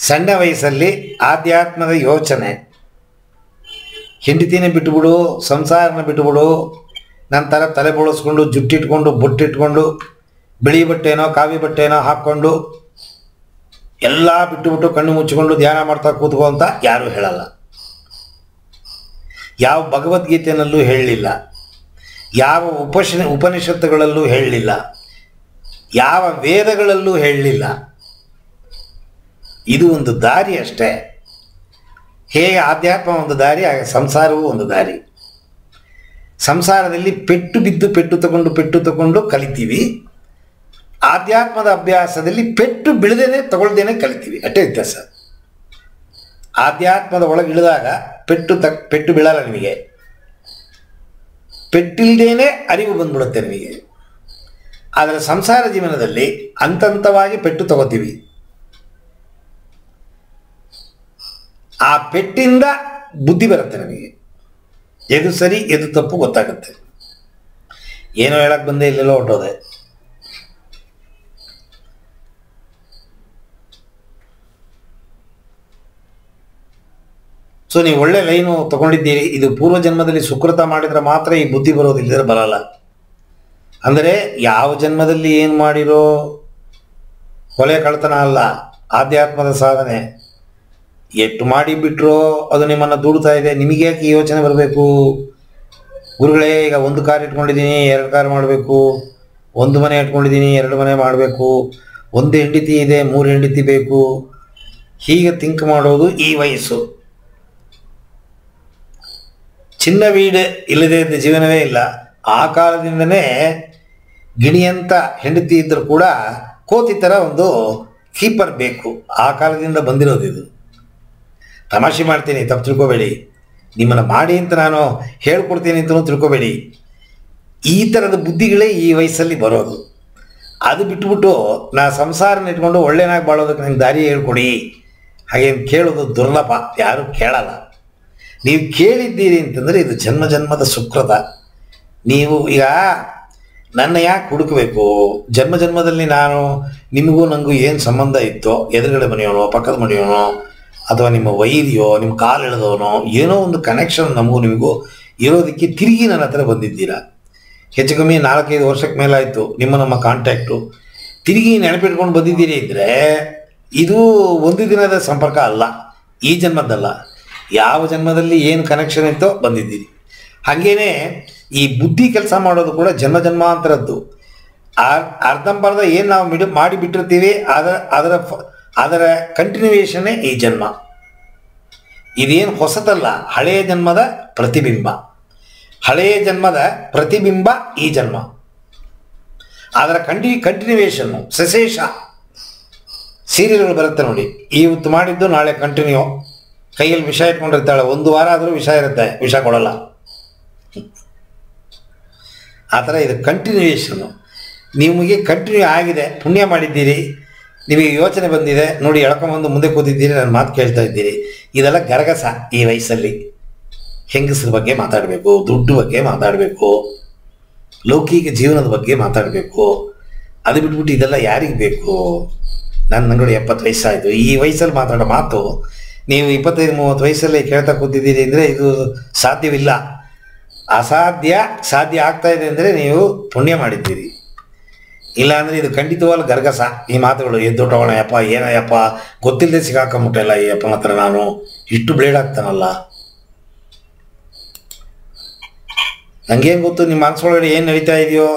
ಸಣ್ಣ ವಯಸ್ಸಲ್ಲಿ ಆಧ್ಯಾತ್ಮದ ಯೋಚನೆ, ಹೆಂಡತಿನೇ ಬಿಟ್ಟುಬಿಡು, ಸಂಸಾರನ ಬಿಟ್ಟುಬಿಡು, ನಂತರ ತಲೆ ಬೋಳಿಸ್ಕೊಂಡು ಜುಟ್ಟಿಟ್ಕೊಂಡು ಬೊಟ್ಟಿಟ್ಕೊಂಡು ಬಿಳಿ ಬಟ್ಟೆನೋ ಕಾವಿ ಬಟ್ಟೆನೋ ಹಾಕ್ಕೊಂಡು ಎಲ್ಲ ಬಿಟ್ಟುಬಿಟ್ಟು ಕಣ್ಣು ಮುಚ್ಚಿಕೊಂಡು ಧ್ಯಾನ ಮಾಡ್ತಾ ಕೂತ್ಕೋ ಅಂತ ಯಾರೂ ಹೇಳಲ್ಲ. ಯಾವ ಭಗವದ್ಗೀತೆಯಲ್ಲೂ ಹೇಳಲಿಲ್ಲ, ಯಾವ ಉಪನಿಷತ್ತುಗಳಲ್ಲೂ ಹೇಳಲಿಲ್ಲ, ಯಾವ ವೇದಗಳಲ್ಲೂ ಹೇಳಲಿಲ್ಲ. ಇದು ಒಂದು ದಾರಿ ಅಷ್ಟೇ. ಹೇಗೆ ಆಧ್ಯಾತ್ಮ ಒಂದು ದಾರಿ, ಹಾಗೆ ಸಂಸಾರವೂ ಒಂದು ದಾರಿ. ಸಂಸಾರದಲ್ಲಿ ಪೆಟ್ಟು ಬಿದ್ದು ಪೆಟ್ಟು ತಗೊಂಡು ಕಲಿತೀವಿ. ಆಧ್ಯಾತ್ಮದ ಅಭ್ಯಾಸದಲ್ಲಿ ಪೆಟ್ಟು ಬೀಳದೇನೆ ತಗೊಳ್ದೇನೆ ಕಲಿತೀವಿ, ಅಷ್ಟೇ ವ್ಯತ್ಯಾಸ. ಆಧ್ಯಾತ್ಮದ ಒಳಗೆ ಇಳಿದಾಗ ಪೆಟ್ಟು ಬೀಳಲ್ಲ ನಿಮಗೆ, ಪೆಟ್ಟಿಲ್ದೇನೆ ಅರಿವು ಬಂದ್ಬಿಡುತ್ತೆ ನಿಮಗೆ. ಆದರೆ ಸಂಸಾರ ಜೀವನದಲ್ಲಿ ಹಂತವಾಗಿ ಪೆಟ್ಟು ತಗೋತೀವಿ. ಆ ಪೆಟ್ಟಿಂದ ಬುದ್ಧಿ ಬರುತ್ತೆ ನಮಗೆ, ಎದು ಸರಿ ಎದು ತಪ್ಪು ಗೊತ್ತಾಗುತ್ತೆ. ಏನೋ ಹೇಳಕ್ಕೆ ಬಂದೆ, ಇಲ್ಲೆಲ್ಲೋ ಹೊಟ್ಟೋದೆ. ಸೊ ನೀವು ಒಳ್ಳೆ ಲೈನು ತಗೊಂಡಿದ್ದೀರಿ. ಇದು ಪೂರ್ವ ಜನ್ಮದಲ್ಲಿ ಸುಕೃತ ಮಾಡಿದರೆ ಮಾತ್ರ ಈ ಬುದ್ಧಿ ಬರೋದಿಲ್ಲದ್ರೆ ಬರಲ್ಲ. ಅಂದರೆ ಯಾವ ಜನ್ಮದಲ್ಲಿ ಏನು ಮಾಡಿರೋ ಕೊಲೆ ಕಳ್ತನ ಅಲ್ಲ, ಆಧ್ಯಾತ್ಮದ ಸಾಧನೆ. ಎಷ್ಟು ಮಾಡಿ ಬಿಟ್ಟರೋ ಅದು ನಿಮ್ಮನ್ನು ದೂಡ್ತಾ ಇದೆ. ನಿಮಗೆ ಯಾಕೆ ಈ ಯೋಚನೆ ಬರಬೇಕು? ಗುರುಗಳೇ, ಈಗ 1 ಕಾರ್ ಇಟ್ಕೊಂಡಿದ್ದೀನಿ, 2 ಕಾರ್ ಮಾಡಬೇಕು, 1 ಮನೆ ಇಟ್ಕೊಂಡಿದ್ದೀನಿ, 2 ಮನೆ ಮಾಡಬೇಕು, 1 ಹೆಂಡತಿ ಇದೆ, 3 ಹೆಂಡತಿ ಬೇಕು, ಹೀಗೆ ಥಿಂಕ್ ಮಾಡೋದು ಈ ವಯಸ್ಸು. ಚಿನ್ನ ವೀಡು ಇಲ್ಲದೇ ಇದ್ದ ಜೀವನವೇ ಇಲ್ಲ. ಆ ಕಾಲದಿಂದನೇ ಗಿಣಿಯಂತ ಹೆಂಡತಿ ಇದ್ದರೂ ಕೂಡ ಕೋತಿ ಥರ ಒಂದು ಕೀಪರ್ ಬೇಕು. ಆ ಕಾಲದಿಂದ ಬಂದಿರೋದು ಇದು. ತಮಾಷೆ ಮಾಡ್ತೀನಿ, ತಪ್ಪು ತಿಳ್ಕೊಬೇಡಿ. ನಿಮ್ಮನ್ನು ಮಾಡಿ ಅಂತ ನಾನು ಹೇಳ್ಕೊಡ್ತೀನಿ ಅಂತಲೂ ತಿಳ್ಕೊಬೇಡಿ. ಈ ಥರದ ಬುದ್ಧಿಗಳೇ ಈ ವಯಸ್ಸಲ್ಲಿ ಬರೋದು. ಅದು ಬಿಟ್ಬಿಟ್ಟು ನಾ ಸಂಸಾರನ ಇಟ್ಕೊಂಡು ಒಳ್ಳೆನಾಗಿ ಬಾಳೋದಕ್ಕೆ ನಂಗೆ ದಾರಿ ಹೇಳ್ಕೊಡಿ ಹಾಗೇನು ಕೇಳೋದು ದುರ್ಲಭ, ಯಾರೂ ಕೇಳಲ್ಲ. ನೀವು ಕೇಳಿದ್ದೀರಿ ಅಂತಂದರೆ ಇದು ಜನ್ಮ ಜನ್ಮದ ಸುಕೃತ. ನೀವು ಈಗ ನನ್ನ ಯಾಕೆ ಹುಡುಕಬೇಕು? ಜನ್ಮ ಜನ್ಮದಲ್ಲಿ ನಾನು ನಿಮಗೂ ನನಗೂ ಏನು ಸಂಬಂಧ ಇತ್ತೋ, ಎದುರುಗಡೆ ಮನೆಯವನೋ, ಪಕ್ಕದ ಮನೆಯವನೋ, ಅಥವಾ ನಿಮ್ಮ ವೈದ್ಯೋ, ನಿಮ್ಮ ಕಾಲು ಎಳೆದವನೋ, ಏನೋ ಒಂದು ಕನೆಕ್ಷನ್ ನಮಗೂ ನಿಮಗೂ ಇರೋದಕ್ಕೆ ತಿರುಗಿ ನನ್ನ ಹತ್ರ ಬಂದಿದ್ದೀರಾ. ಹೆಚ್ಚು ಕಮ್ಮಿ 4-5 ವರ್ಷಕ್ಕೆ ಮೇಲಾಯಿತು ನಮ್ಮ ಕಾಂಟ್ಯಾಕ್ಟು. ತಿರುಗಿ ನೆನಪಿಟ್ಕೊಂಡು ಬಂದಿದ್ದೀರಿ ಇದ್ದರೆ ಇದು ಒಂದು ದಿನದ ಸಂಪರ್ಕ ಅಲ್ಲ, ಈ ಜನ್ಮದ್ದಲ್ಲ. ಯಾವ ಜನ್ಮದಲ್ಲಿ ಏನು ಕನೆಕ್ಷನ್ ಇತ್ತೋ ಬಂದಿದ್ದೀರಿ. ಹಾಗೇನೆ ಈ ಬುದ್ಧಿ ಕೆಲಸ ಮಾಡೋದು ಕೂಡ ಜನ್ಮ ಜನ್ಮಾಂತರದ್ದು. ಅರ್ಧಂಬರ್ಧ ಏನು ನಾವು ಮಾಡಿಬಿಟ್ಟಿರ್ತೀವಿ ಅದರ ಕಂಟಿನ್ಯೂಯೇಷನ್ನೇ ಈ ಜನ್ಮ. ಇದೇನು ಹೊಸತಲ್ಲ, ಹಳೆಯ ಜನ್ಮದ ಪ್ರತಿಬಿಂಬ. ಹಳೆಯ ಜನ್ಮದ ಪ್ರತಿಬಿಂಬ ಈ ಜನ್ಮ. ಅದರ ಕಂಟಿನ್ಯೂಯೇಷನ್ನು ಸಶೇಷ. ಸೀರಿಯಲ್ಗಳು ಬರುತ್ತೆ ನೋಡಿ, ಇವತ್ತು ಮಾಡಿದ್ದು ನಾಳೆ ಕಂಟಿನ್ಯೂ. ಕೈಯಲ್ಲಿ ವಿಷ ಇಟ್ಕೊಂಡಿರ್ತಾಳೆ, 1 ವಾರ ಆದರೂ ವಿಷ ಇರುತ್ತೆ, ವಿಷ ಕೊಡಲ್ಲ. ಆ ಥರ ಇದು ಕಂಟಿನ್ಯೂಯೇಷನ್ನು. ನಿಮಗೆ ಕಂಟಿನ್ಯೂ ಆಗಿದೆ, ಪುಣ್ಯ ಮಾಡಿದ್ದೀರಿ, ನಿಮಗೆ ಯೋಚನೆ ಬಂದಿದೆ ನೋಡಿ, ಎಳ್ಕೊಂಬಂದು ಮುಂದೆ ಕೂತಿದ್ದೀರಿ, ನನ್ನ ಮಾತು ಕೇಳ್ತಾ ಇದ್ದೀರಿ. ಇದೆಲ್ಲ ಗರಗಸ. ಈ ವಯಸ್ಸಲ್ಲಿ ಹೆಂಗಸರ ಬಗ್ಗೆ ಮಾತಾಡಬೇಕು, ದುಡ್ಡು ಬಗ್ಗೆ ಮಾತಾಡಬೇಕು, ಲೌಕಿಕ ಜೀವನದ ಬಗ್ಗೆ ಮಾತಾಡಬೇಕು. ಅದು ಬಿಟ್ಬಿಟ್ಟು ಇದೆಲ್ಲ ಯಾರಿಗೆ ಬೇಕು? ನನಗೆ 70 ವಯಸ್ಸಾಯಿತು, ಈ ವಯಸ್ಸಲ್ಲಿ ಮಾತಾಡೋ ಮಾತು ನೀವು 25-30 ವಯಸ್ಸಲ್ಲಿ ಕೇಳ್ತಾ ಕೂತಿದ್ದೀರಿ ಅಂದರೆ ಇದು ಸಾಧ್ಯವಿಲ್ಲ. ಅಸಾಧ್ಯ ಸಾಧ್ಯ ಆಗ್ತಾ ಇದೆ ಅಂದರೆ ನೀವು ಪುಣ್ಯ ಮಾಡಿದ್ದೀರಿ. ಇಲ್ಲಾಂದರೆ ಇದು ಖಂಡಿತವಾಗ್ಲೂ ಗರ್ಗಸ. ಈ ಮಾತುಗಳು ಎದ್ದೊಟ್ಟೋಣ ಯಪ್ಪ, ಏನಯ್ಯಪ್ಪ ಗೊತ್ತಿಲ್ಲದೆ ಸಿಗಾಕೊಂಬಿಟ್ಟಲ್ಲ ಈ ಅಪ್ಪನ ಹತ್ರ ನಾನು, ಇಷ್ಟು ಬ್ಲೇಡ್ ಆಗ್ತಾನಲ್ಲ. ನನಗೇನು ಗೊತ್ತು ನಿಮ್ಮ ಮನಸ್ಸೊಳಗಡೆ ಏನು ನಡೀತಾ ಇದೆಯೋ.